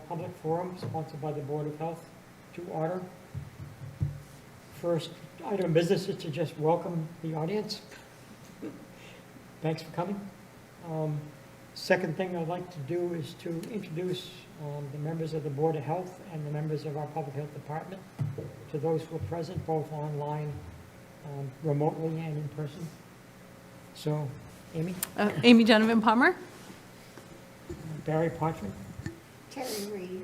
public forum sponsored by the Board of Health to order. First item of business is to just welcome the audience. Thanks for coming. Second thing I'd like to do is to introduce the members of the Board of Health and the members of our Public Health Department to those who are present, both online, remotely, and in person. So, Amy? Amy Donovan Palmer. Barry Partridge. Terry Reed.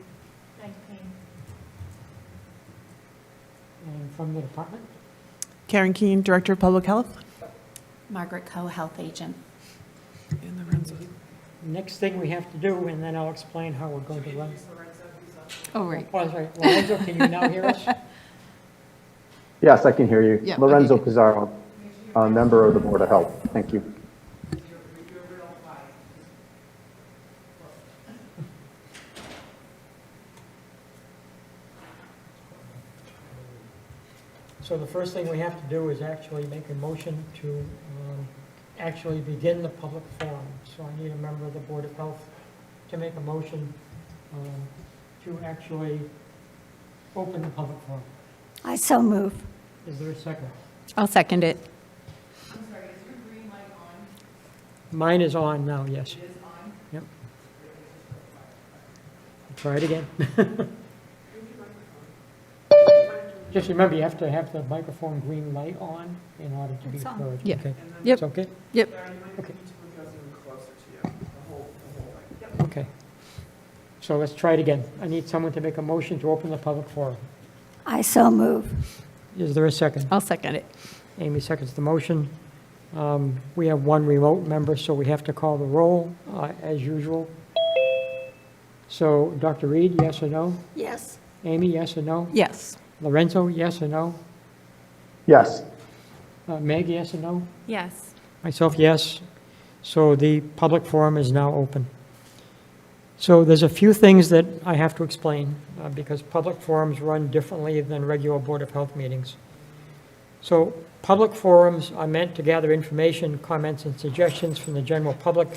And from the department? Karen Keene, Director of Public Health. Margaret Coe, Health Agent. And Lorenzo. Next thing we have to do, and then I'll explain how we're going to run. Oh, right. Oh, that's right. Lorenzo, can you now hear us? Yes, I can hear you. Yeah, Lorenzo okay. Pizarro, member of the Board of Health. Thank you. So the first thing we have to do is actually make a motion to actually begin the public forum. So I need a member of the Board of Health to make a motion to actually open the public forum. I so move. Is there a second? I'll second it. I'm sorry, is your green light on? Mine is on now, yes. It is on? Yep. Try it again. Just remember, you have to have the microphone green light on in order to be It's on. heard. Yeah. Okay. Yep. It's okay? Yep. Okay. Okay. So let's try it again. I need someone to make a motion to open the public forum. I so move. Is there a second? I'll second it. Amy seconds the motion. We have one remote member, so we have to call the roll as usual. So Dr. Reed, yes or no? Yes. Amy, yes or no? Yes. Lorenzo, yes or no? Yes. Meg, yes or no? Yes. Myself, yes. So the public forum is now open. So there's a few things that I have to explain because public forums run differently than regular Board of Health meetings. So public forums are meant to gather information, comments, and suggestions from the general public,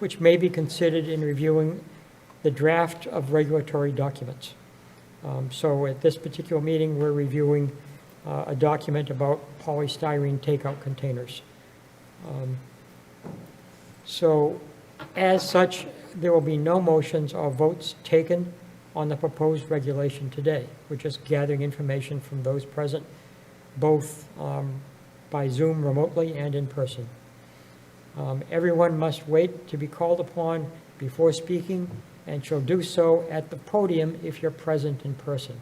which may be considered in reviewing the draft of regulatory documents. So at this particular meeting, we're reviewing a document about polystyrene takeout containers. So as such, there will be no motions or votes taken on the proposed regulation today. We're just gathering information from those present, both by Zoom remotely and in person. Everyone must wait to be called upon before speaking and shall do so at the podium if you're present in person.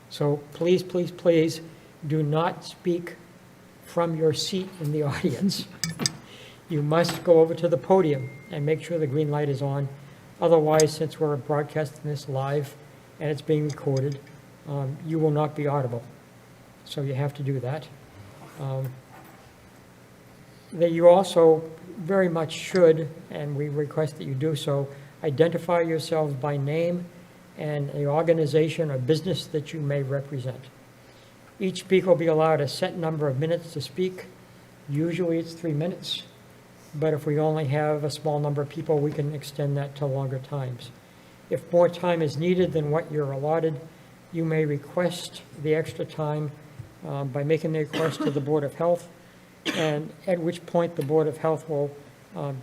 So please, please, please do not speak from your seat in the audience. You must go over to the podium and make sure the green light is on. Otherwise, since we're broadcasting this live and it's being recorded, you will not be audible. So you have to do that. That you also very much should, and we request that you do so, identify yourselves by name and the organization or business that you may represent. Each speaker will be allowed a set number of minutes to speak. Usually it's 3 minutes, but if we only have a small number of people, we can extend that to longer times. If more time is needed than what you're allotted, you may request the extra time by making the request to the Board of Health, and at which point the Board of Health will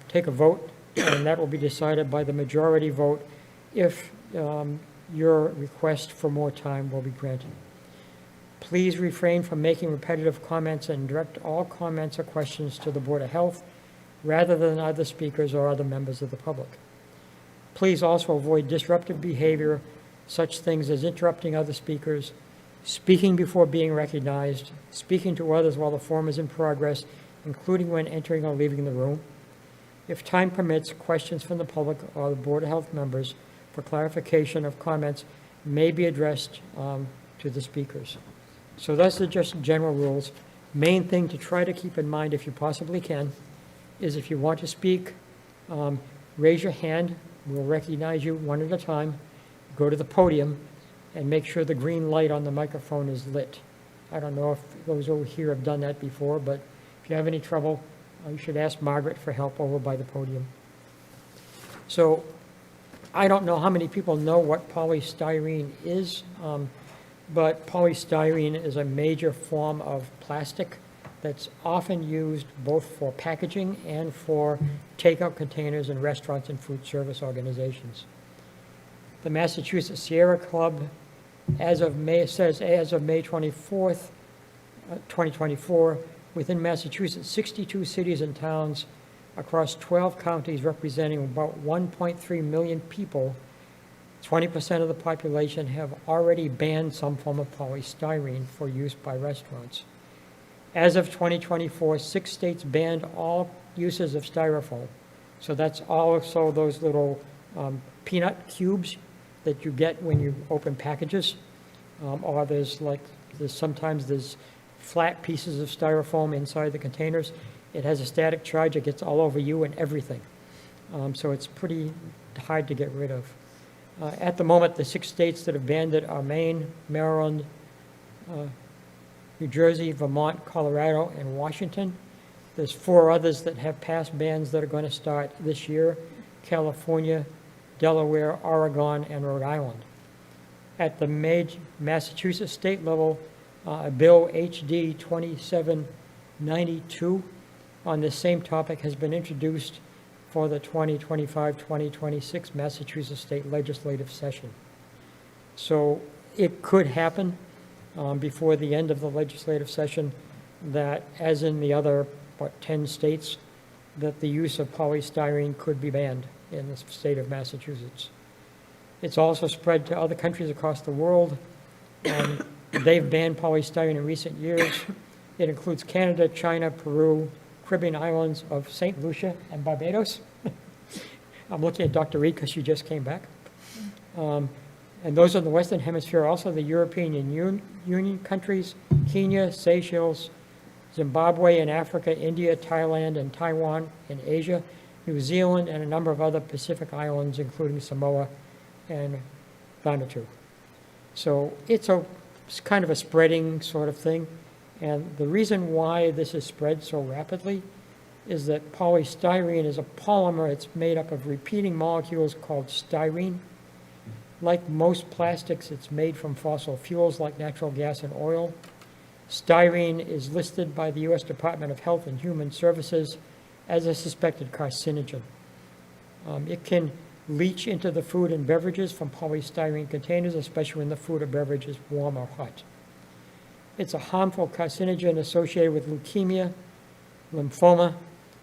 take a vote, and that will be decided by the majority vote if your request for more time will be granted. Please refrain from making repetitive comments and direct all comments or questions to the Board of Health rather than other speakers or other members of the public. Please also avoid disruptive behavior, such things as interrupting other speakers, speaking before being recognized, speaking to others while the forum is in progress, including when entering or leaving the room. If time permits, questions from the public or the Board of Health members for clarification of comments may be addressed to the speakers. So those are just general rules. Main thing to try to keep in mind, if you possibly can, is if you want to speak, raise your hand. We'll recognize you one at a time. Go to the podium and make sure the green light on the microphone is lit. I don't know if those over here have done that before, but if you have any trouble, you should ask Margaret for help over by the podium. So I don't know how many people know what polystyrene is, but polystyrene is a major form of plastic that's often used both for packaging and for takeout containers in restaurants and food service organizations. The Massachusetts Sierra Club, as of May 24th, 2024, within Massachusetts, 62 cities and towns across 12 counties representing about 1.3 million people, 20% of the population have already banned some form of polystyrene for use by restaurants. As of 2024, 6 states banned all uses of styrofoam. So that's also those little peanut cubes that you get when you open packages. Or sometimes there's flat pieces of styrofoam inside the containers. It has a static charge. It gets all over you and everything. So it's pretty hard to get rid of. At the moment, the 6 states that have banned it are Maine, Maryland, New Jersey, Vermont, Colorado, and Washington. There's 4 others that have passed bans that are going to start this year: California, Delaware, Oregon, and Rhode Island. At the Massachusetts state level, a bill HD 2792 on this same topic has been introduced for the 2025-2026 Massachusetts State Legislative Session. So it could happen before the end of the legislative session that, as in the other, 10 states, that the use of polystyrene could be banned in the state of Massachusetts. It's also spread to other countries across the world. They've banned polystyrene in recent years. It includes Canada, China, Peru, Caribbean islands of St. Lucia and Barbados. I'm looking at Dr. Reed because she just came back. And those in the Western Hemisphere, also the European Union countries, Kenya, Seychelles, Zimbabwe in Africa, India, Thailand, and Taiwan in Asia, New Zealand, and a number of other Pacific islands, including Samoa and Vanuatu. So it's kind of a spreading sort of thing. And the reason why this is spread so rapidly is that polystyrene is a polymer. It's made up of repeating molecules called styrene. Like most plastics, it's made from fossil fuels like natural gas and oil. Styrene is listed by the U.S. Department of Health and Human Services as a suspected carcinogen. It can leach into the food and beverages from polystyrene containers, especially when the food or beverage is warm or hot. It's a harmful carcinogen associated with leukemia, lymphoma,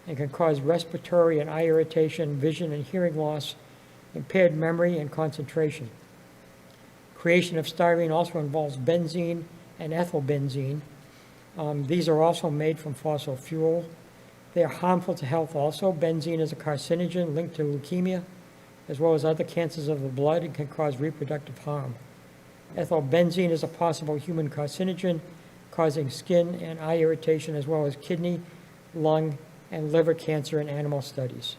and can cause respiratory and eye irritation, vision and hearing loss, impaired memory, and concentration. Creation of styrene also involves benzene and ethylbenzene. These are also made from fossil fuel. They are harmful to health also. Benzene is a carcinogen linked to leukemia, as well as other cancers of the blood, and can cause reproductive harm. Ethylbenzene is a possible human carcinogen, causing skin and eye irritation, as well as kidney, lung, and liver cancer in animal studies.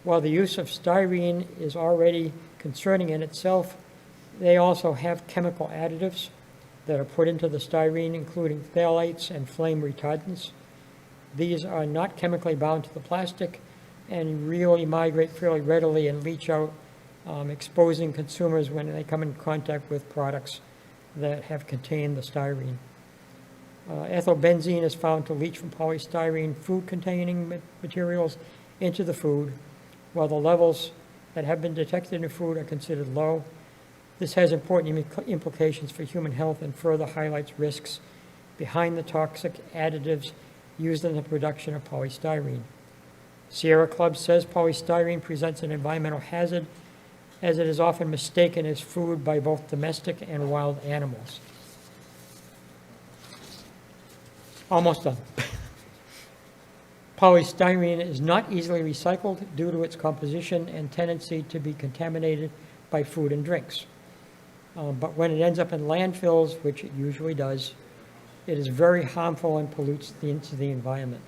While the use of styrene is already concerning in itself, they also have chemical additives that are put into the styrene, including phthalates and flame retardants. These are not chemically bound to the plastic and really migrate fairly readily and leach out, exposing consumers when they come in contact with products that have contained the styrene. Ethylbenzene is found to leach from polystyrene food-containing materials into the food, while the levels that have been detected in food are considered low. This has important implications for human health and further highlights risks behind the toxic additives used in the production of polystyrene. Sierra Club says polystyrene presents an environmental hazard, as it is often mistaken as food by both domestic and wild animals. Almost done. Polystyrene is not easily recycled due to its composition and tendency to be contaminated by food and drinks. But when it ends up in landfills, which it usually does, it is very harmful and pollutes into the environment.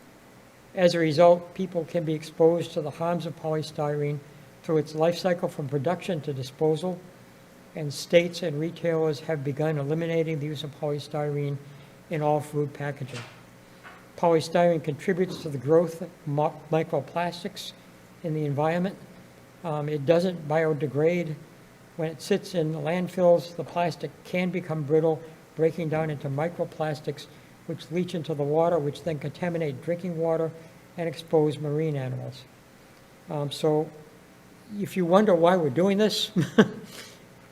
As a result, people can be exposed to the harms of polystyrene through its life cycle from production to disposal, and states and retailers have begun eliminating the use of polystyrene in all food packaging. Polystyrene contributes to the growth of microplastics in the environment. It doesn't biodegrade. When it sits in landfills, the plastic can become brittle, breaking down into microplastics, which leach into the water, which then contaminate drinking water and expose marine animals. So if you wonder why we're doing this,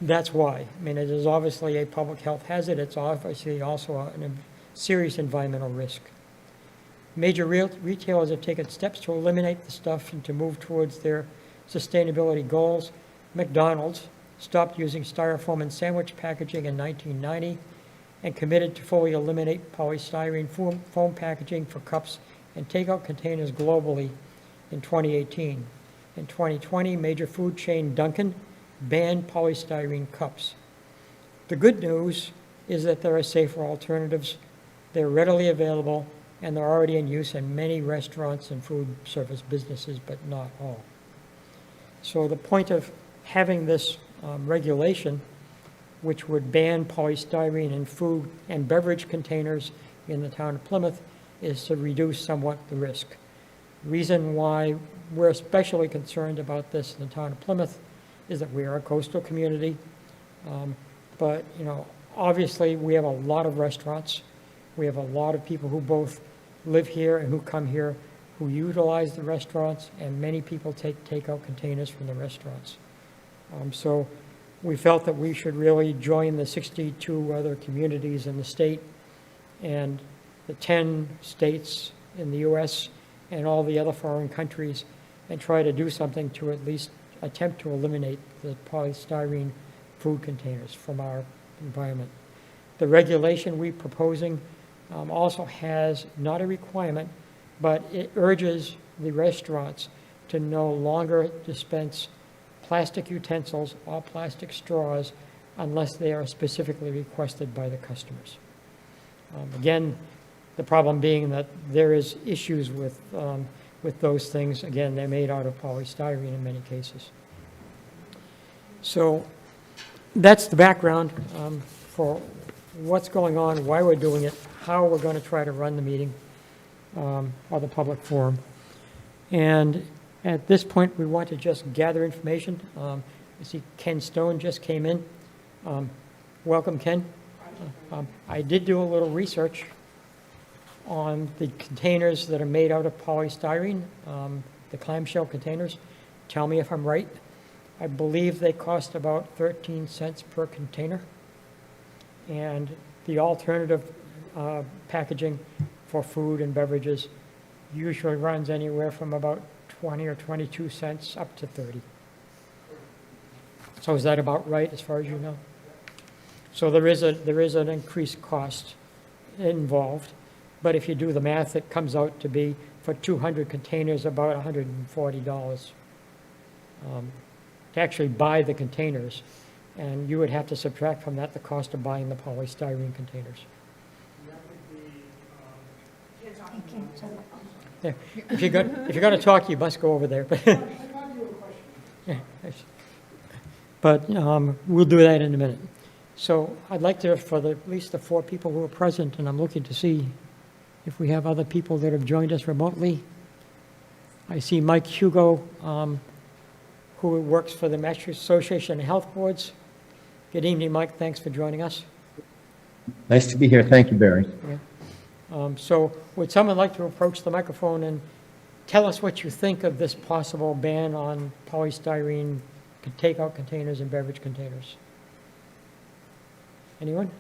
that's why. I mean, it is obviously a public health hazard. It's obviously also a serious environmental risk. Major retailers have taken steps to eliminate the stuff and to move towards their sustainability goals. McDonald's stopped using styrofoam in sandwich packaging in 1990 and committed to fully eliminate polystyrene foam packaging for cups and takeout containers globally in 2018. In 2020, major food chain Dunkin' banned polystyrene cups. The good news is that there are safer alternatives. They're readily available, and they're already in use in many restaurants and food service businesses, but not all. So the point of having this regulation, which would ban polystyrene in food and beverage containers in the town of Plymouth, is to reduce somewhat the risk. Reason why we're especially concerned about this in the town of Plymouth is that we are a coastal community. But, you know, obviously we have a lot of restaurants. We have a lot of people who both live here and who come here who utilize the restaurants, and many people take takeout containers from the restaurants. So we felt that we should really join the 62 other communities in the state and the 10 states in the U.S. and all the other foreign countries and try to do something to at least attempt to eliminate the polystyrene food containers from our environment. The regulation we're proposing also has not a requirement, but it urges the restaurants to no longer dispense plastic utensils or plastic straws unless they are specifically requested by the customers. Again, the problem being that there is issues with those things. Again, they're made out of polystyrene in many cases. So that's the background for what's going on, why we're doing it, how we're going to try to run the meeting or the public forum. And at this point, we want to just gather information. I see Ken Stone just came in. Welcome, Ken. I did do a little research on the containers that are made out of polystyrene, the clamshell containers. Tell me if I'm right. I believe they cost about 13 cents per container. And the alternative packaging for food and beverages usually runs anywhere from about 20 or 22 cents up to 30. So is that about right as far as you know? So there is an increased cost involved, but if you do the math, it comes out to be for 200 containers about $140 to actually buy the containers, and you would have to subtract from that the cost of buying the polystyrene containers. Yeah. If you're going to talk, you must go over there. Yeah. But we'll do that in a minute. So I'd like to, for at least the 4 people who are present, and I'm looking to see if we have other people that have joined us remotely. I see Mike Hugo, who works for the Massachusetts Association of Health Boards. Good evening, Mike. Thanks for joining us. Nice to be here. Thank you, Barry. Yeah. So would someone like to approach the microphone and tell us what you think of this possible ban on polystyrene takeout containers and beverage containers? Anyone?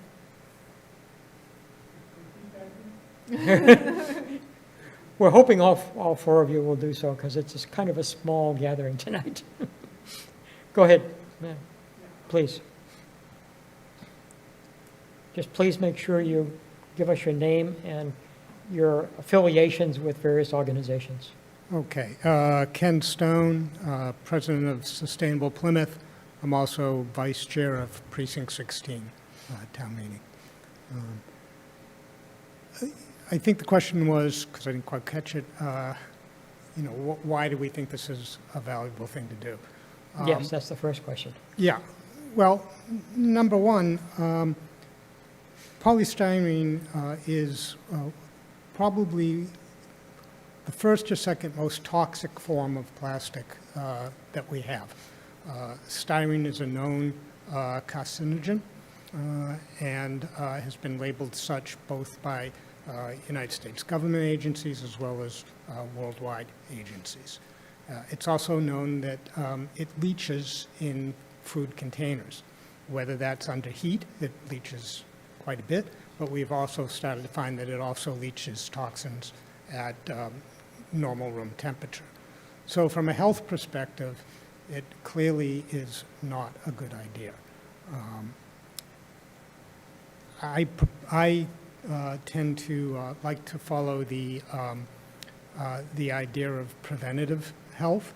We're hoping all 4 of you will do so because it's kind of a small gathering tonight. Go ahead, ma'am. Please. Just please make sure you give us your name and your affiliations with various organizations. Okay. Ken Stone, President of Sustainable Plymouth. I'm also Vice Chair of Precinct 16 town meeting. I think the question was, because I didn't quite catch it, why do we think this is a valuable thing to do? Yes, that's the first question. Yeah. Well, number one, polystyrene is probably the first or second most toxic form of plastic that we have. Styrene is a known carcinogen and has been labeled such both by United States government agencies as well as worldwide agencies. It's also known that it leaches in food containers, whether that's under heat, it leaches quite a bit, but we've also started to find that it also leaches toxins at normal room temperature. So from a health perspective, it clearly is not a good idea. I tend to like to follow the idea of preventative health,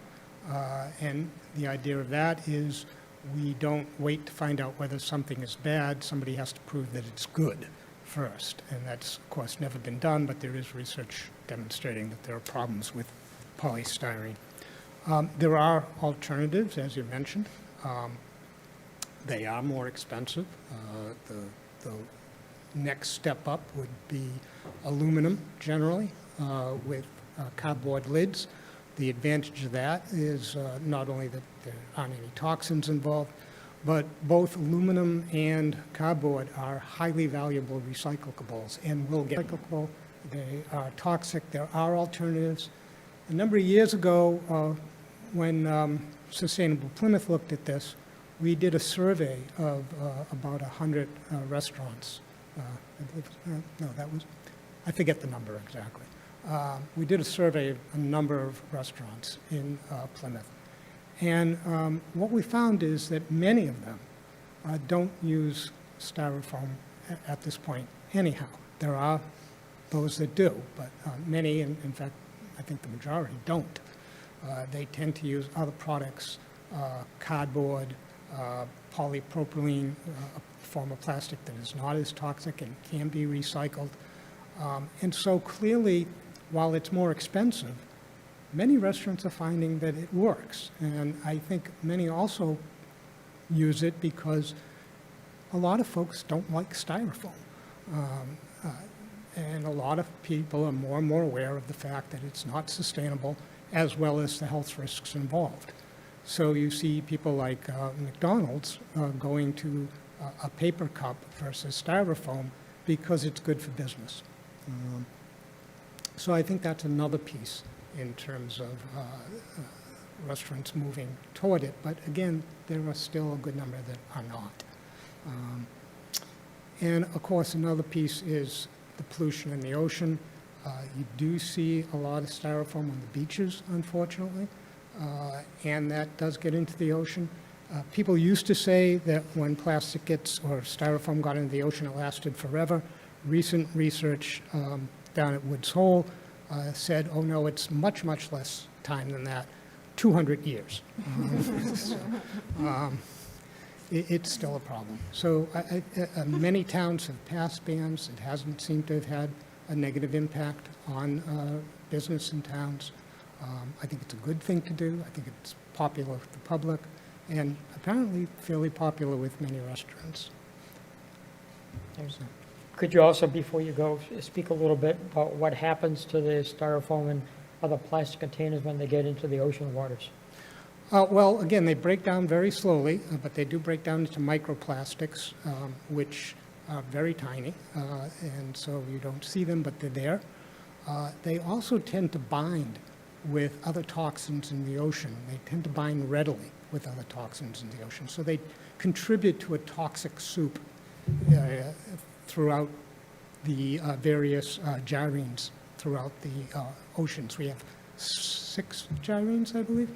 and the idea of that is we don't wait to find out whether something is bad. Somebody has to prove that it's good first, and that's, of course, never been done, but there is research demonstrating that there are problems with polystyrene. There are alternatives, as you mentioned. They are more expensive. The next step up would be aluminum, generally, with cardboard lids. The advantage of that is not only that there aren't any toxins involved, but both aluminum and cardboard are highly valuable recyclables and will get recyclable. They are toxic. There are alternatives. A number of years ago, when Sustainable Plymouth looked at this, we did a survey of about 100 restaurants. I forget the number exactly. We did a survey of a number of restaurants in Plymouth. And what we found is that many of them don't use styrofoam at this point anyhow. There are those that do, but many, in fact, I think the majority don't. They tend to use other products, cardboard, polypropylene, a form of plastic that is not as toxic and can be recycled. And so clearly, while it's more expensive, many restaurants are finding that it works. And I think many also use it because a lot of folks don't like styrofoam. And a lot of people are more and more aware of the fact that it's not sustainable, as well as the health risks involved. So you see people like McDonald's going to a paper cup versus styrofoam because it's good for business. So I think that's another piece in terms of restaurants moving toward it. But again, there are still a good number that are not. And of course, another piece is the pollution in the ocean. You do see a lot of styrofoam on the beaches, unfortunately, and that does get into the ocean. People used to say that when plastic or styrofoam got into the ocean, it lasted forever. Recent research down at Woods Hole said, oh no, it's much, much less time than that, 200 years. It's still a problem. So many towns have passed bans. It hasn't seemed to have had a negative impact on business in towns. I think it's a good thing to do. I think it's popular with the public and apparently fairly popular with many restaurants. Could you also, before you go, speak a little bit about what happens to the styrofoam and other plastic containers when they get into the ocean waters? Well, again, they break down very slowly, but they do break down into microplastics, which are very tiny, and so you don't see them, but they're there. They also tend to bind with other toxins in the ocean. They tend to bind readily with other toxins in the ocean. So they contribute to a toxic soup throughout the various gyrenes throughout the oceans. We have 6 gyrenes, I believe,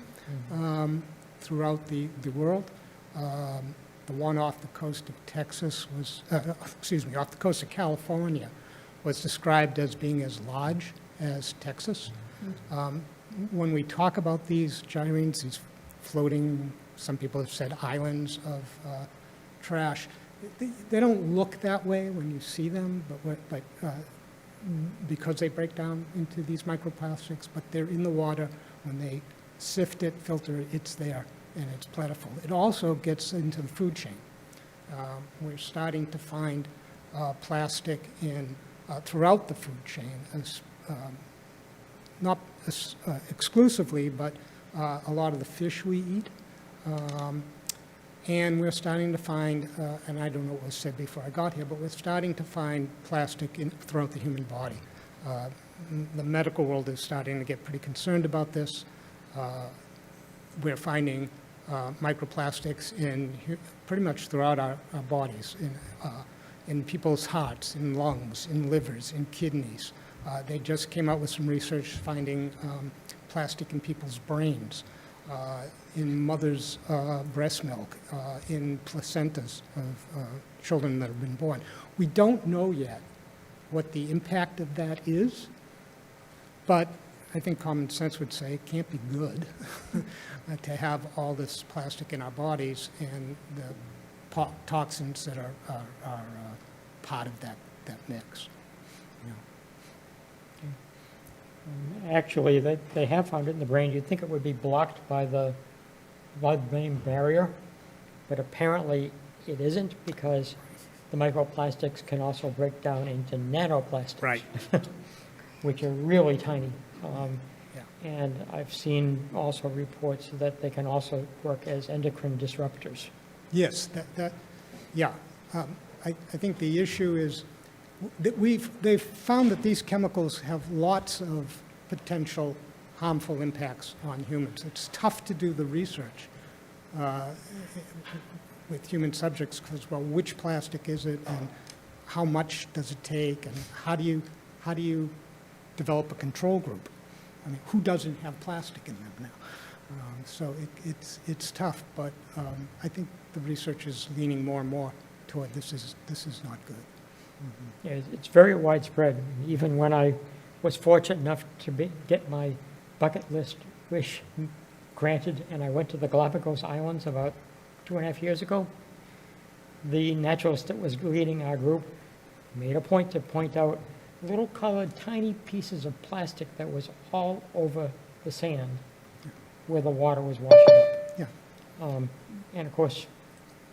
throughout the world. The one off the coast of Texas was, off the coast of California was described as being as large as Texas. When we talk about these gyrenes, these floating, some people have said islands of trash, they don't look that way when you see them, but because they break down into these microplastics, but they're in the water. When they sift it, filter it, it's there, and it's plentiful. It also gets into the food chain. We're starting to find plastic throughout the food chain, as not exclusively, but a lot of the fish we eat. And we're starting to find, and I don't know what was said before I got here, but we're starting to find plastic throughout the human body. The medical world is starting to get pretty concerned about this. We're finding microplastics pretty much throughout our bodies, in people's hearts, in lungs, in livers, in kidneys. They just came out with some research finding plastic in people's brains, in mothers' breast milk, in placentas of children that have been born. We don't know yet what the impact of that is, but I think common sense would say it can't be good to have all this plastic in our bodies and the toxins that are part of that mix. Actually, they have found it in the brain. You'd think it would be blocked by the blood-brain barrier, but apparently it isn't, because the microplastics can also break down into nanoplastics. Right. Which are really tiny. Yeah. And I've seen also reports that they can also work as endocrine disruptors. Yes, yeah. I think the issue is that they've found that these chemicals have lots of potential harmful impacts on humans. It's tough to do the research with human subjects because, well, which plastic is it, and how much does it take, and how do you develop a control group? I mean, who doesn't have plastic in them now? So it's tough, but I think the research is leaning more and more toward this is not good. Yeah, it's very widespread. Even when I was fortunate enough to get my bucket list wish granted, and I went to the Galapagos Islands about 2.5 years ago, the naturalist that was leading our group made a point to point out little colored tiny pieces of plastic that was all over the sand where the water was washing up. Yeah. And of course,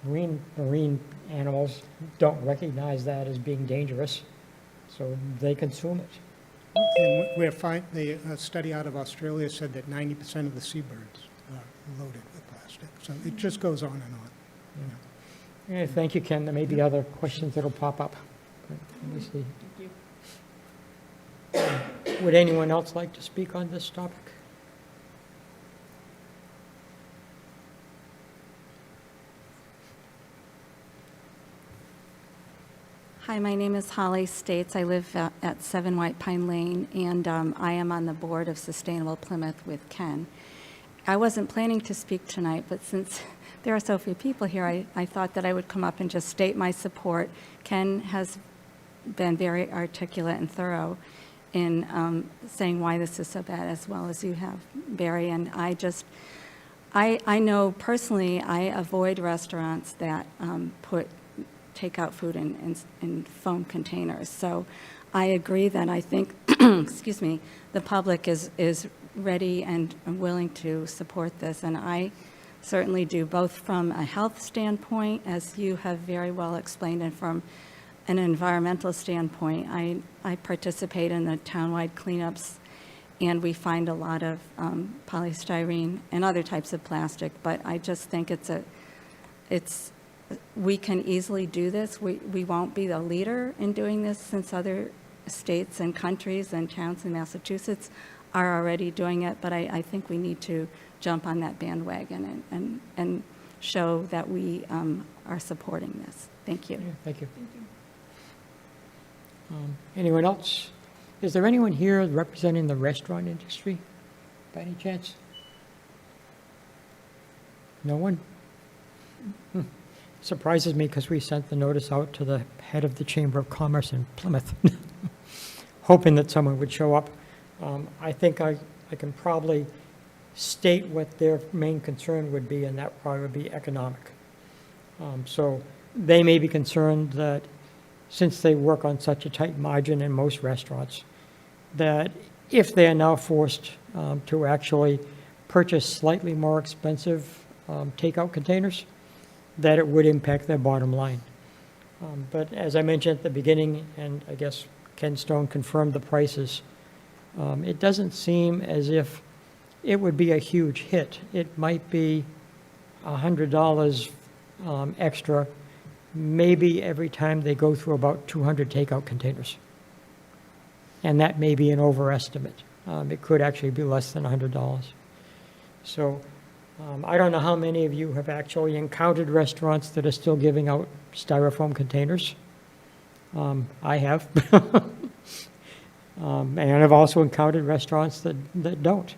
marine animals don't recognize that as being dangerous, so they consume it. And a study out of Australia said that 90% of the seabirds are loaded with plastic. So it just goes on and on. Yeah, thank you, Ken. There may be other questions that'll pop up. Let me see. Would anyone else like to speak on this topic? Hi, my name is Holly States. I live at 7 White Pine Lane, and I am on the board of Sustainable Plymouth with Ken. I wasn't planning to speak tonight, but since there are so few people here, I thought that I would come up and just state my support. Ken has been very articulate and thorough in saying why this is so bad, as well as you have, Barry. And I know personally I avoid restaurants that put takeout food in foam containers. So I agree that I think, excuse me, the public is ready and willing to support this. And I certainly do, both from a health standpoint, as you have very well explained, and from an environmental standpoint. I participate in the townwide cleanups, and we find a lot of polystyrene and other types of plastic, but I just think we can easily do this. We won't be the leader in doing this, since other states and countries and towns in Massachusetts are already doing it, but I think we need to jump on that bandwagon and show that we are supporting this. Thank you. Yeah, thank you. Anyone else? Is there anyone here representing the restaurant industry, by any chance? No one? Surprises me, because we sent the notice out to the head of the Chamber of Commerce in Plymouth, hoping that someone would show up. I think I can probably state what their main concern would be, and that probably would be economic. So they may be concerned that, since they work on such a tight margin in most restaurants, that if they are now forced to actually purchase slightly more expensive takeout containers, that it would impact their bottom line. But as I mentioned at the beginning, and I guess Ken Stone confirmed the prices, It doesn't seem as if it would be a huge hit. It might be $100 extra, maybe every time they go through about 200 takeout containers. And that may be an overestimate. It could actually be less than $100. So I don't know how many of you have actually encountered restaurants that are still giving out styrofoam containers. I have. And I've also encountered restaurants that don't.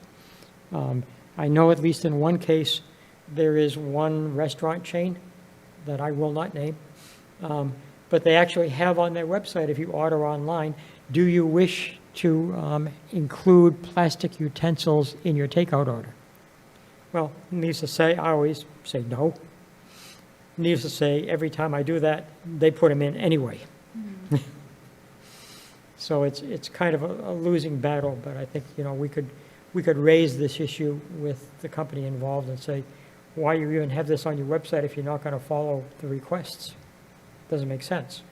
I know at least in one case, there is one restaurant chain that I will not name, but they actually have on their website, if you order online, do you wish to include plastic utensils in your takeout order? Well, needless to say, I always say no. Needless to say, every time I do that, they put them in anyway. So it's kind of a losing battle, but I think, we could raise this issue with the company involved and say, why you even have this on your website if you're not going to follow the requests? Doesn't make sense.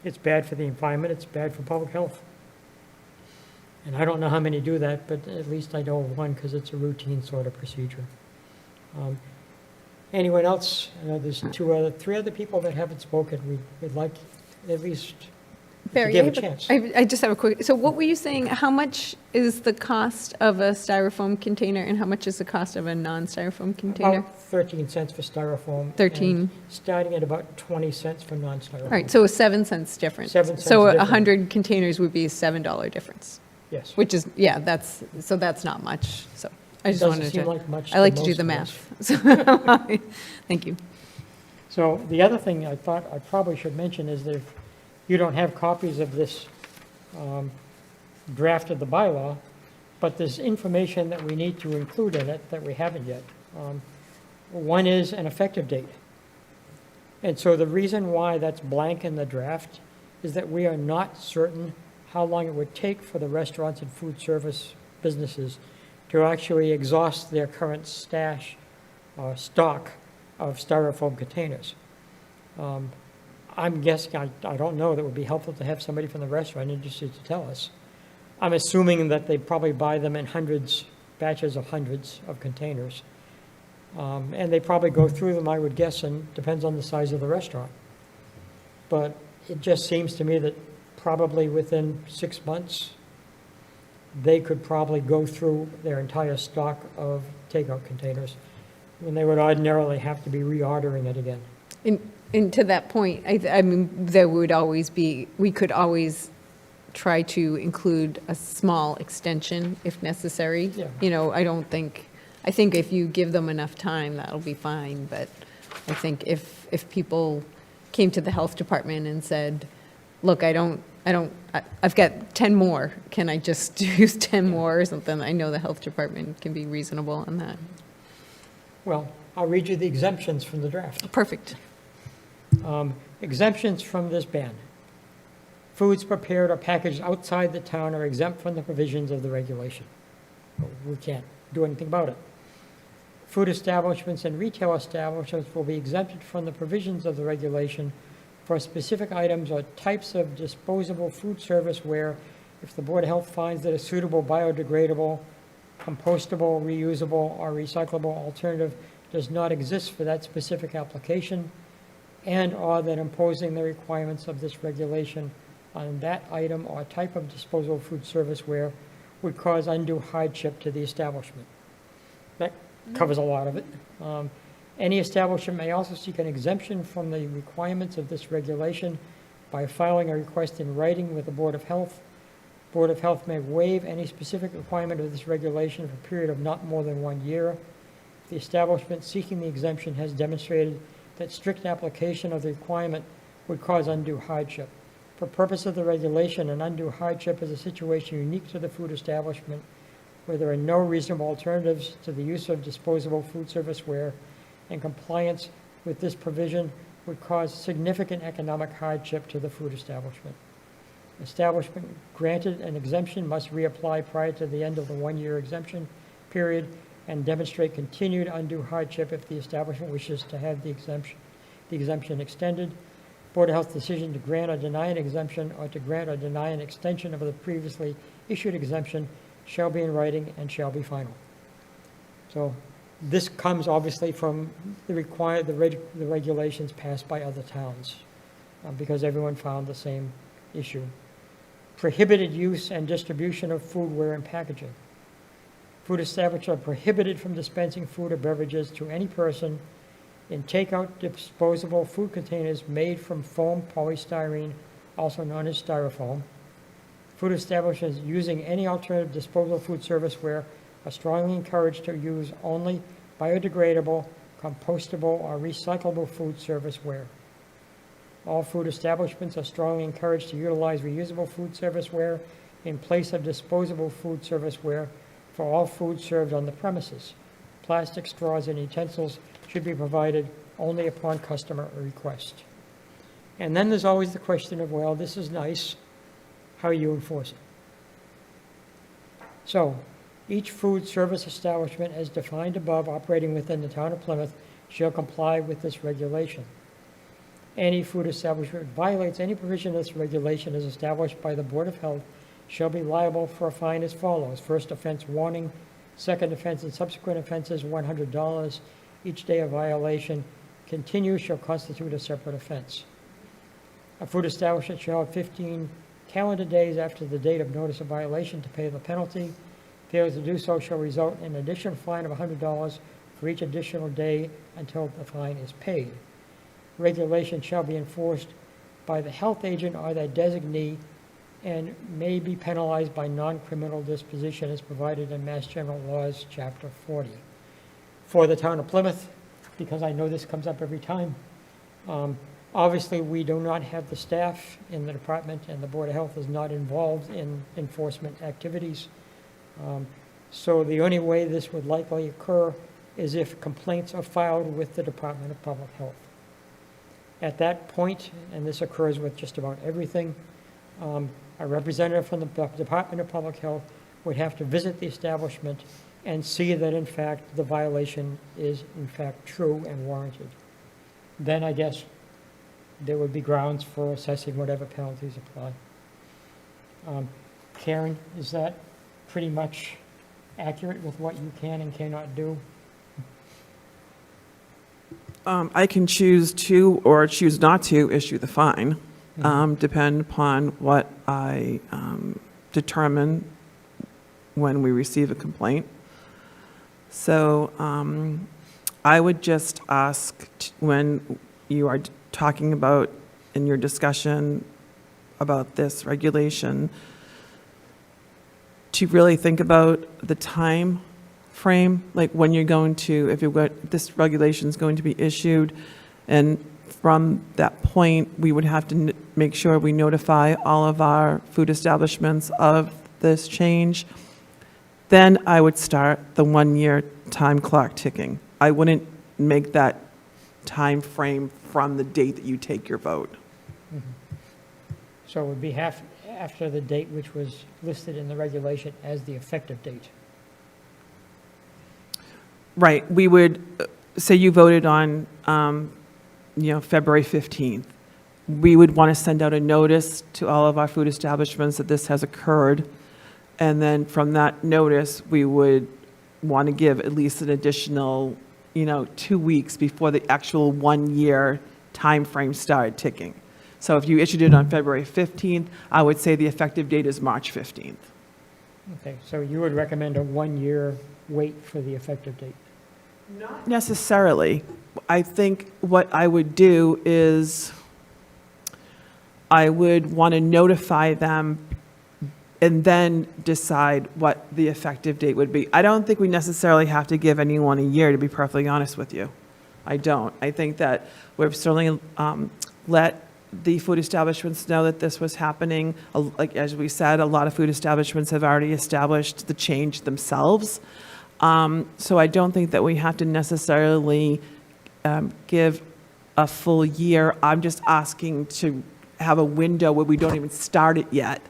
It's bad for the environment, it's bad for public health. And I don't know how many do that, but at least I know of one because it's a routine sort of procedure. Anyone else? I know there's three other people that haven't spoken. We'd like at least Barry, give a chance. I just have a quick, so what were you saying? How much is the cost of a styrofoam container and how much is the cost of a non-styrofoam container? About 13 cents for styrofoam. 13. and starting at about 20 cents for non-styrofoam. All right, so a 7 cents difference. 7 cents So difference. 100 containers would be a $7 difference, Yes. which is, yeah, that's not much, so I just Doesn't wanted seem to. like much I like to most do the of us. math. So, thank you. So the other thing I thought I probably should mention is that if you don't have copies of this draft of the bylaw, but there's information that we need to include in it that we haven't yet. One is an effective date. And so the reason why that's blank in the draft is that we are not certain how long it would take for the restaurants and food service businesses to actually exhaust their current stash or stock of styrofoam containers. I'm guessing, I don't know, that would be helpful to have somebody from the restaurant industry to tell us. I'm assuming that they probably buy them in batches of hundreds of containers. And they probably go through them, I would guess, and depends on the size of the restaurant. But it just seems to me that probably within 6 months, they could probably go through their entire stock of takeout containers, when they would ordinarily have to be reordering it again. And to that point, I mean, there would always be, we could always try to include a small extension if necessary. Yeah. I think if you give them enough time, that'll be fine, but I think if people came to the health department and said, look, I've got 10 more, can I just use 10 more or something? I know the health department can be reasonable on that. Well, I'll read you the exemptions from the draft. Perfect. Exemptions from this ban. Foods prepared or packaged outside the town are exempt from the provisions of the regulation. We can't do anything about it. Food establishments and retail establishments will be exempted from the provisions of the regulation for specific items or types of disposable food service where, if the Board of Health finds that a suitable biodegradable, compostable, reusable, or recyclable alternative does not exist for that specific application, and/or that imposing the requirements of this regulation on that item or type of disposable food service where would cause undue hardship to the establishment. That covers a lot of it. Any establishment may also seek an exemption from the requirements of this regulation by filing a request in writing with the Board of Health. Board of Health may waive any specific requirement of this regulation for a period of not more than 1 year. If the establishment seeking the exemption has demonstrated that strict application of the requirement would cause undue hardship. For purpose of the regulation, an undue hardship is a situation unique to the food establishment where there are no reasonable alternatives to the use of disposable food serviceware, and compliance with this provision would cause significant economic hardship to the food establishment. Establishment granted an exemption must reapply prior to the end of the 1-year exemption period and demonstrate continued undue hardship if the establishment wishes to have the exemption extended. Board of Health decision to grant or deny an exemption or to grant or deny an extension of the previously issued exemption shall be in writing and shall be final. So this comes obviously from the regulations passed by other towns, because everyone found the same issue. Prohibited use and distribution of foodware and packaging. Food establishments are prohibited from dispensing food or beverages to any person in takeout disposable food containers made from foam polystyrene, also known as styrofoam. Food establishments using any alternative disposable food serviceware are strongly encouraged to use only biodegradable, compostable, or recyclable food serviceware. All food establishments are strongly encouraged to utilize reusable food serviceware in place of disposable food serviceware for all food served on the premises. Plastic straws and utensils should be provided only upon customer request. And then there's always the question of, well, this is nice, how you enforce it. So, each food service establishment as defined above operating within the town of Plymouth shall comply with this regulation. Any food establishment violates any provision of this regulation as established by the Board of Health shall be liable for a fine as follows. First offense, warning. Second offense and subsequent offenses, $100. Each day of violation continues shall constitute a separate offense. A food establishment shall have 15 calendar days after the date of notice of violation to pay the penalty. Failure to do so shall result in an additional fine of $100 for each additional day until the fine is paid. Regulation shall be enforced by the health agent or their designee and may be penalized by non-criminal disposition as provided in Mass General Laws, Chapter 40. For the town of Plymouth, because I know this comes up every time, obviously we do not have the staff in the department and the Board of Health is not involved in enforcement activities. So the only way this would likely occur is if complaints are filed with the Department of Public Health. At that point, and this occurs with just about everything, a representative from the Department of Public Health would have to visit the establishment and see that in fact the violation is in fact true and warranted. Then I guess there would be grounds for assessing whatever penalties apply. Karen, is that pretty much accurate with what you can and cannot do? I can choose to or choose not to issue the fine, depend upon what I determine when we receive a complaint. So I would just ask when you are talking about in your discussion about this regulation to really think about the time frame, like when you're going to, if you've got, this regulation is going to be issued, and from that point, we would have to make sure we notify all of our food establishments of this change. Then I would start the 1-year time clock ticking. I wouldn't make that time frame from the date that you take your vote. So it would be half after the date which was listed in the regulation as the effective date. Right, we would, say you voted on, February 15th. We would want to send out a notice to all of our food establishments that this has occurred. And then from that notice, we would want to give at least an additional, 2 weeks before the actual 1-year time frame started ticking. So if you issued it on February 15th, I would say the effective date is March 15th. Okay, so you would recommend a 1-year wait for the effective date? Not necessarily. I think what I would do is I would want to notify them and then decide what the effective date would be. I don't think we necessarily have to give anyone a year, to be perfectly honest with you. I don't. I think that we've certainly let the food establishments know that this was happening. Like, as we said, a lot of food establishments have already established the change themselves. So I don't think that we have to necessarily give a full year. I'm just asking to have a window where we don't even start it yet,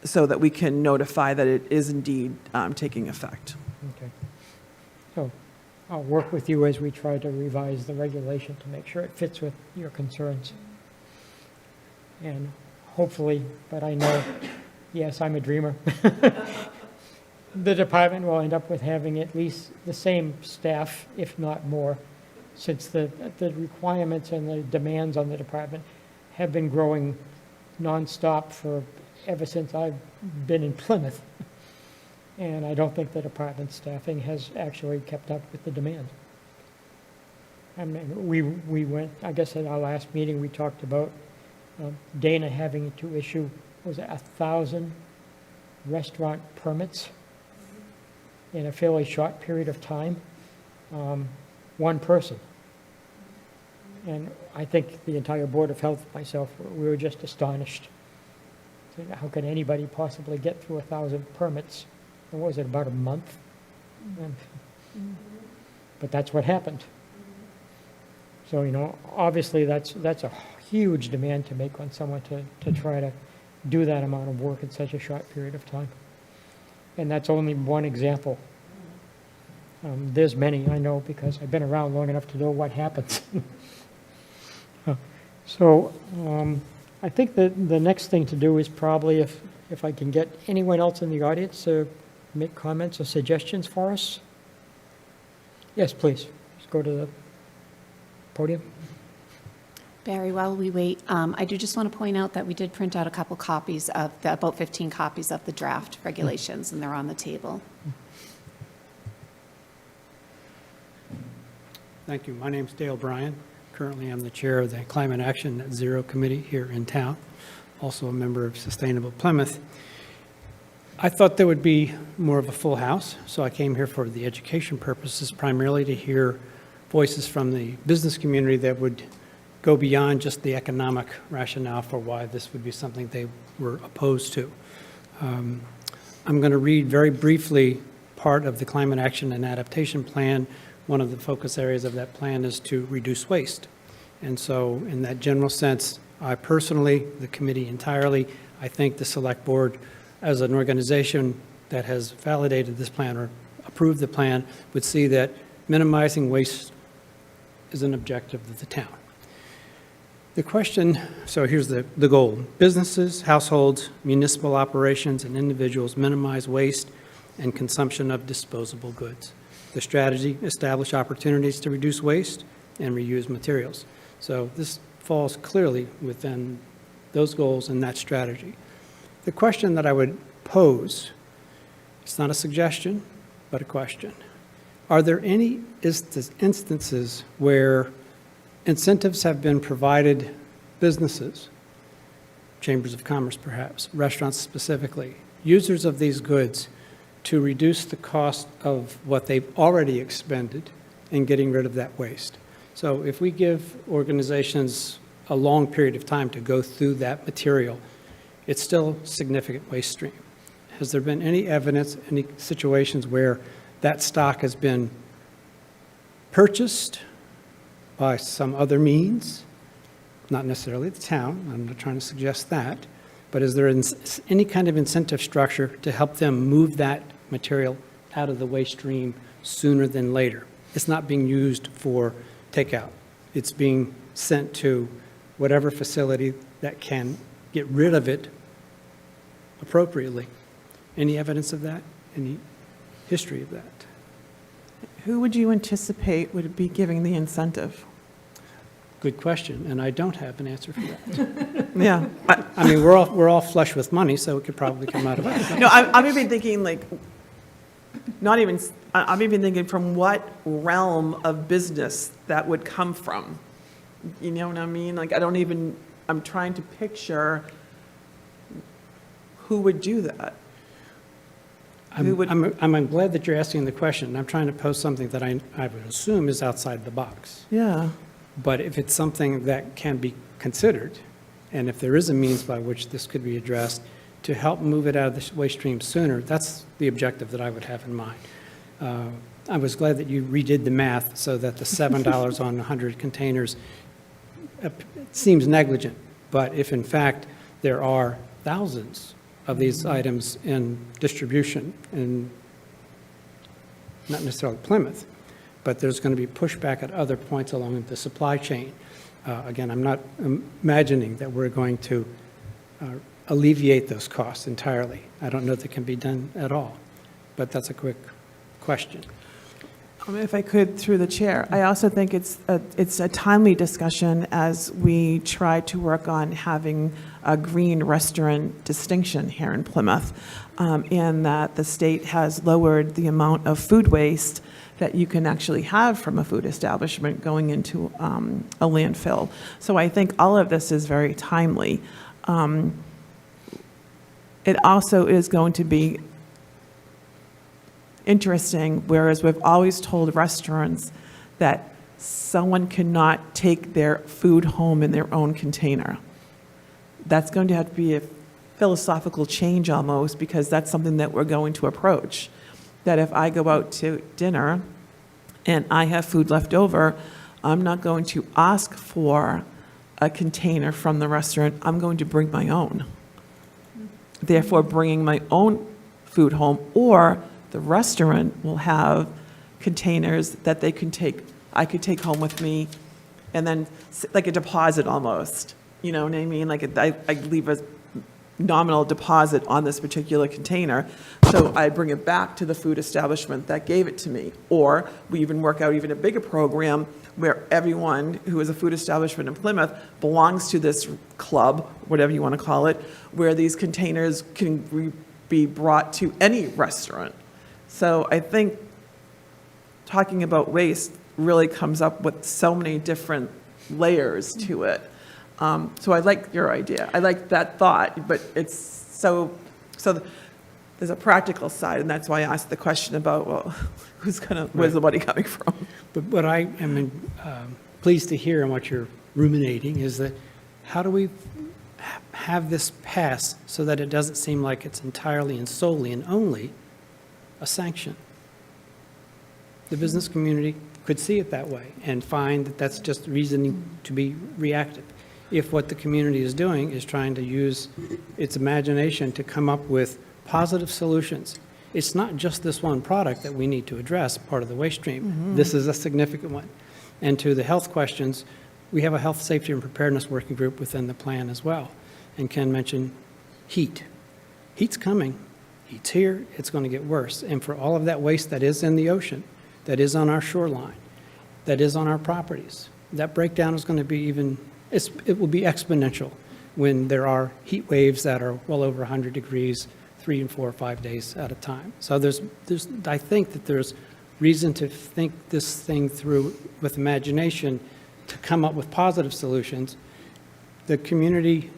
so that we can notify that it is indeed taking effect. Okay. So I'll work with you as we try to revise the regulation to make sure it fits with your concerns. And hopefully, but I know, yes, I'm a dreamer. The department will end up with having at least the same staff, if not more, since the requirements and the demands on the department have been growing nonstop for ever since I've been in Plymouth. And I don't think the department staffing has actually kept up with the demand. I mean, we went, I guess at our last meeting, we talked about Dana having to issue, was it 1,000 restaurant permits in a fairly short period of time? One person. And I think the entire Board of Health, myself, we were just astonished. How could anybody possibly get through 1,000 permits? And what was it, about a month? But that's what happened. So, you know, obviously that's a huge demand to make on someone to try to do that amount of work in such a short period of time. And that's only one example. There's many, I know, because I've been around long enough to know what happens. So I think that the next thing to do is probably, if I can get anyone else in the audience to make comments or suggestions for us. Yes, please, just go to the podium. Barry, while we wait, I do just want to point out that we did print out a couple copies of, about 15 copies of the draft regulations, and they're on the table. Thank you. My name's Dale Bryan. Currently, I'm the chair of the Climate Action Net Zero Committee here in town, also a member of Sustainable Plymouth. I thought there would be more of a full house, so I came here for the education purposes, primarily to hear voices from the business community that would go beyond just the economic rationale for why this would be something they were opposed to. I'm going to read very briefly part of the Climate Action and Adaptation Plan. One of the focus areas of that plan is to reduce waste. And so in that general sense, I personally, the committee entirely, I think the Select Board as an organization that has validated this plan or approved the plan would see that minimizing waste is an objective of the town. The question, so here's the goal. Businesses, households, municipal operations, and individuals minimize waste and consumption of disposable goods. The strategy, establish opportunities to reduce waste and reuse materials. So this falls clearly within those goals and that strategy. The question that I would pose, it's not a suggestion, but a question. Are there any instances where incentives have been provided businesses, chambers of commerce perhaps, restaurants specifically, users of these goods to reduce the cost of what they've already expended in getting rid of that waste? So if we give organizations a long period of time to go through that material, it's still a significant waste stream. Has there been any evidence, any situations where that stock has been purchased by some other means, not necessarily the town, I'm not trying to suggest that, but is there any kind of incentive structure to help them move that material out of the waste stream sooner than later? It's not being used for takeout. It's being sent to whatever facility that can get rid of it appropriately. Any evidence of that? Any history of that? Who would you anticipate would be giving the incentive? Good question, and I don't have an answer for that. Yeah. I mean, we're all flush with money, so it could probably come out of us. No, I'm even thinking like, I'm even thinking from what realm of business that would come from. You know what I mean? Like, I'm trying to picture who would do that. I'm glad that you're asking the question. I'm trying to pose something that I would assume is outside the box. Yeah. But if it's something that can be considered, and if there is a means by which this could be addressed to help move it out of the waste stream sooner, that's the objective that I would have in mind. I was glad that you redid the math so that the $7 on 100 containers seems negligent. But if in fact there are thousands of these items in distribution, in not necessarily Plymouth, but there's going to be pushback at other points along the supply chain. Again, I'm not imagining that we're going to alleviate those costs entirely. I don't know if it can be done at all, but that's a quick question. If I could, through the chair, I also think it's a timely discussion as we try to work on having a green restaurant distinction here in Plymouth, and that the state has lowered the amount of food waste that you can actually have from a food establishment going into a landfill. So I think all of this is very timely. It also is going to be interesting, whereas we've always told restaurants that someone cannot take their food home in their own container. That's going to have to be a philosophical change almost, because that's something that we're going to approach. That if I go out to dinner and I have food left over, I'm not going to ask for a container from the restaurant. I'm going to bring my own. Therefore, bringing my own food home, or the restaurant will have containers that they can take, I could take home with me, and then like a deposit almost. You know what I mean? Like I leave a nominal deposit on this particular container, so I bring it back to the food establishment that gave it to me. Or we even work out even a bigger program where everyone who is a food establishment in Plymouth belongs to this club, whatever you want to call it, where these containers can be brought to any restaurant. So I think talking about waste really comes up with so many different layers to it. So I like your idea. I like that thought, but it's so there's a practical side, and that's why I asked the question about, well, where's the money coming from? But what I am pleased to hear and what you're ruminating is that how do we have this pass so that it doesn't seem like it's entirely and solely and only a sanction? The business community could see it that way and find that that's just reasoning to be reactive. If what the community is doing is trying to use its imagination to come up with positive solutions, it's not just this one product that we need to address, part of the waste stream. Mm-hmm. This is a significant one. And to the health questions, we have a health, safety, and preparedness working group within the plan as well. And Ken mentioned heat. Heat's coming. Heat's here. It's going to get worse. And for all of that waste that is in the ocean, that is on our shoreline, that is on our properties, that breakdown is going to be it will be exponential when there are heat waves that are well over 100 degrees, 3 and 4 or 5 days at a time. So I think that there's reason to think this thing through with imagination to come up with positive solutions. The community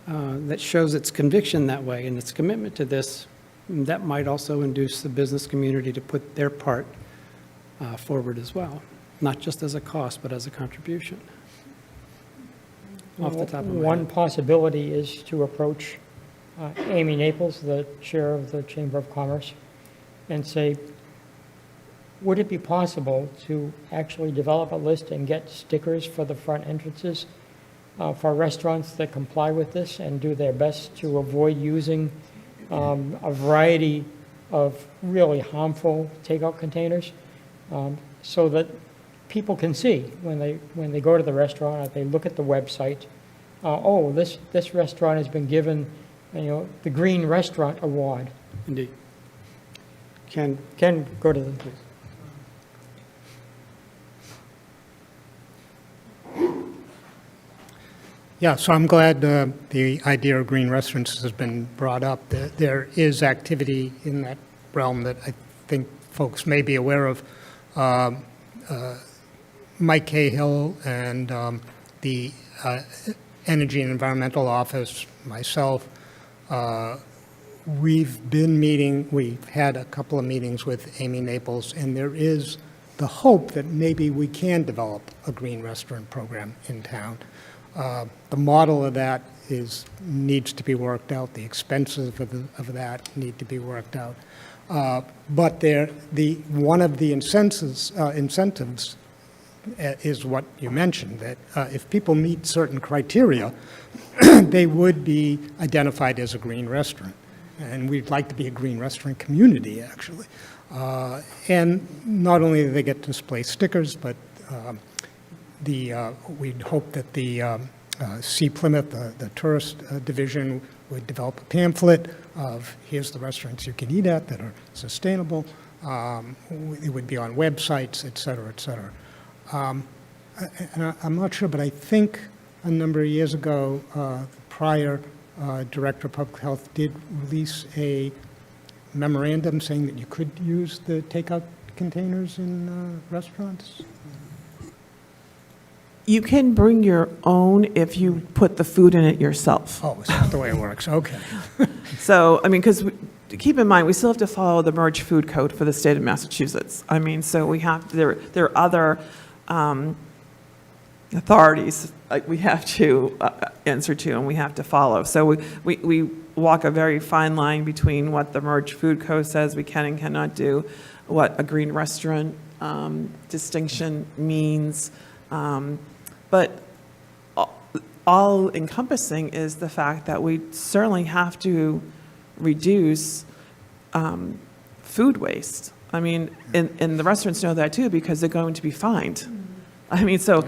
that shows its conviction that way and its commitment to this, that might also induce the business community to put their part forward as well, not just as a cost, but as a contribution. Off the top of my One head. possibility is to approach Amy Naples, the chair of the Chamber of Commerce, and say, would it be possible to actually develop a list and get stickers for the front entrances for restaurants that comply with this and do their best to avoid using a variety of really harmful takeout containers, so that people can see when they go to the restaurant, or they look at the website, oh, this restaurant has been given, the Green Restaurant Award. Indeed. Ken, Go to them, please. Yeah, so I'm glad the idea of green restaurants has been brought up. There is activity in that realm that I think folks may be aware of. Mike Cahill and the Energy and Environmental Office, myself, we've had a couple of meetings with Amy Naples, and there is the hope that maybe we can develop a green restaurant program in town. The model of that needs to be worked out. The expenses of that need to be worked out. But one of the incentives is what you mentioned, that if people meet certain criteria, they would be identified as a green restaurant. And we'd like to be a green restaurant community, actually. And not only do they get to display stickers, but we'd hope that the See Plymouth, the tourist division, would develop a pamphlet of, here's the restaurants you can eat at that are sustainable. It would be on websites, et cetera, et cetera. And I'm not sure, but I think a number of years ago, the prior Director of Public Health did release a memorandum saying that you could use the takeout containers in restaurants. You can bring your own if you put the food in it yourself. Oh, is that the way it works? Okay. So, I mean, because keep in mind, we still have to follow the merged food code for the state of Massachusetts. I mean, so we have, there are other authorities like we have to answer to and we have to follow. So we walk a very fine line between what the merged food code says we can and cannot do, what a green restaurant distinction means. But all encompassing is the fact that we certainly have to reduce food waste. I mean, and the restaurants know that too because they're going to be fined. I mean, so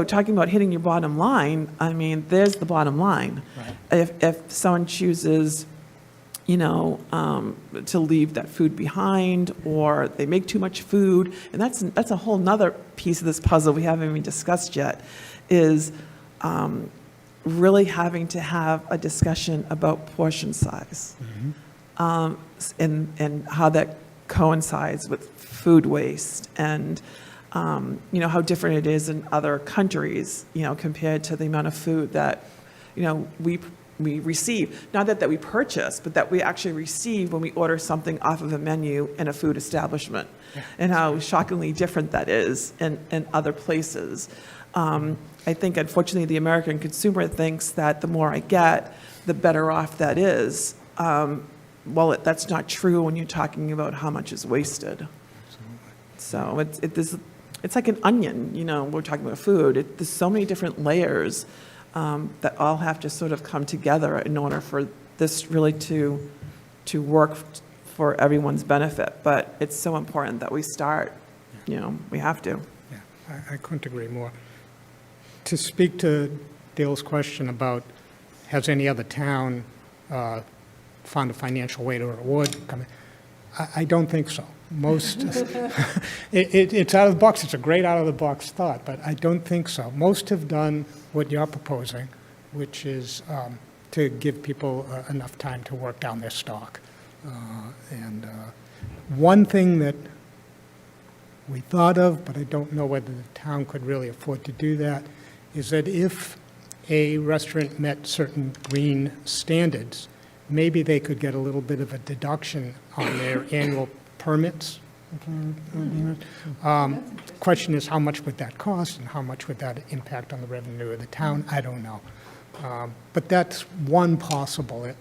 talking about hitting your bottom line, I mean, there's the bottom line. Right. If someone chooses, to leave that food behind, or they make too much food, and that's a whole nother piece of this puzzle we haven't even discussed yet, is really having to have a discussion about portion size, and how that coincides with food waste, and how different it is in other countries, compared to the amount of food that, we receive. Not that we purchase, but that we actually receive when we order something off of a menu in a food establishment, and how shockingly different that is in other places. I think, unfortunately, the American consumer thinks that the more I get, the better off that is. Well, that's not true when you're talking about how much is wasted. So it's like an onion, we're talking about food. There's so many different layers that all have to sort of come together in order for this really to work for everyone's benefit. But it's so important that we start, we have to. Yeah, I couldn't agree more. To speak to Dale's question about has any other town found a financial way to reward, I don't think so. Most, it's out of the box. It's a great out of the box thought, but I don't think so. Most have done what you're proposing, which is to give people enough time to work down their stock. And one thing that we thought of, but I don't know whether the town could really afford to do that, is that if a restaurant met certain green standards, maybe they could get a little bit of a deduction on their annual permits. Question is, how much would that cost and how much would that impact on the revenue of the town? I don't know. But that's one possible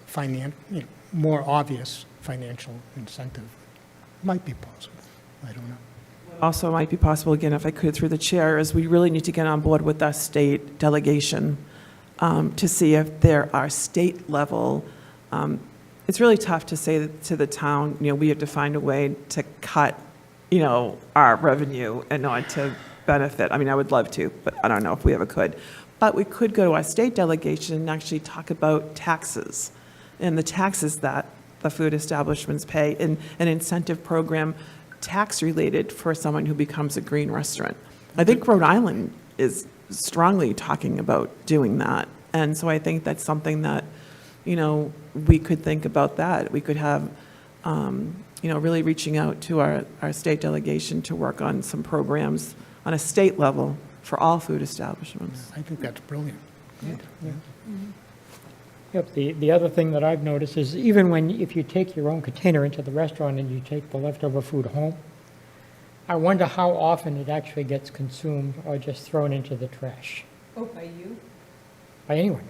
more obvious financial incentive. Might be possible. I don't know. Also might be possible, again, if I could, through the chair, is we really need to get on board with our state delegation to see if there are state level. It's really tough to say to the town, we have to find a way to cut, our revenue in order to benefit. I mean, I would love to, but I don't know if we ever could. But we could go to our state delegation and actually talk about taxes and the taxes that the food establishments pay, and an incentive program tax-related for someone who becomes a green restaurant. I think Rhode Island is strongly talking about doing that. And so I think that's something that, we could think about that. We could have, really reaching out to our state delegation to work on some programs on a state level for all food establishments. I think that's brilliant. Good. Yeah. Yep, the other thing that I've noticed is even if you take your own container into the restaurant and you take the leftover food home, I wonder how often it actually gets consumed or just thrown into the trash. Oh, by you? By anyone.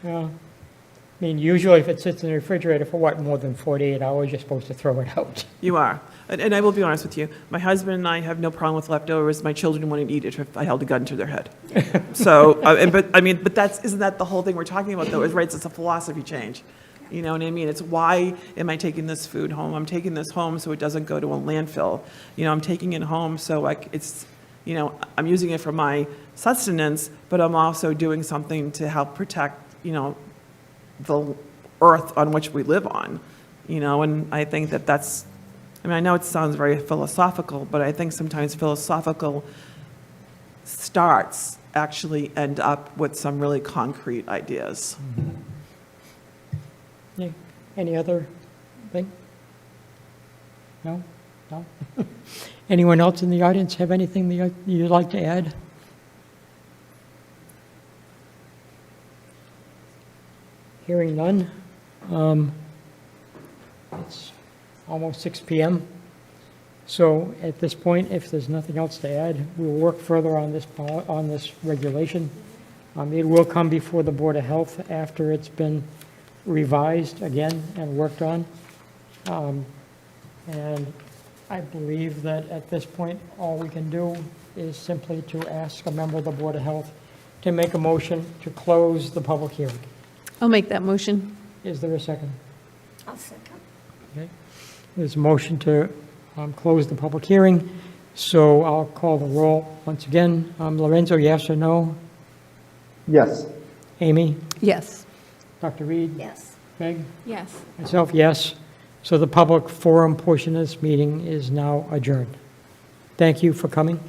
Yeah. I mean, usually if it sits in the refrigerator for more than 48 hours, you're supposed to throw it out. You are. And I will be honest with you, my husband and I have no problem with leftovers. My children wouldn't eat it if I held a gun to their head. So, isn't that the whole thing we're talking about, though, is, right, it's a philosophy change. You know what I mean? It's why am I taking this food home? I'm taking this home so it doesn't go to a landfill. You know, I'm taking it home so it's, you know, I'm using it for my sustenance, but I'm also doing something to help protect, you know, the earth on which we live on. You know, and I think that that's, I mean, I know it sounds very philosophical, but I think sometimes philosophical starts actually end up with some really concrete ideas. Yeah. Any other thing? No? No? Anyone else in the audience have anything that you'd like to add? Hearing none. It's almost 6 PM. So at this point, if there's nothing else to add, we'll work further on this regulation. It will come before the Board of Health after it's been revised again and worked on. And I believe that at this point, all we can do is simply to ask a member of the Board of Health to make a motion to close the public hearing. I'll make that motion. Is there a second? I'll second. Okay. There's a motion to close the public hearing, so I'll call the roll once again. Lorenzo, yes or no? Yes. Amy? Yes. Dr. Reed? Yes. Meg? Yes. Myself, yes. So the public forum portion of this meeting is now adjourned. Thank you for coming.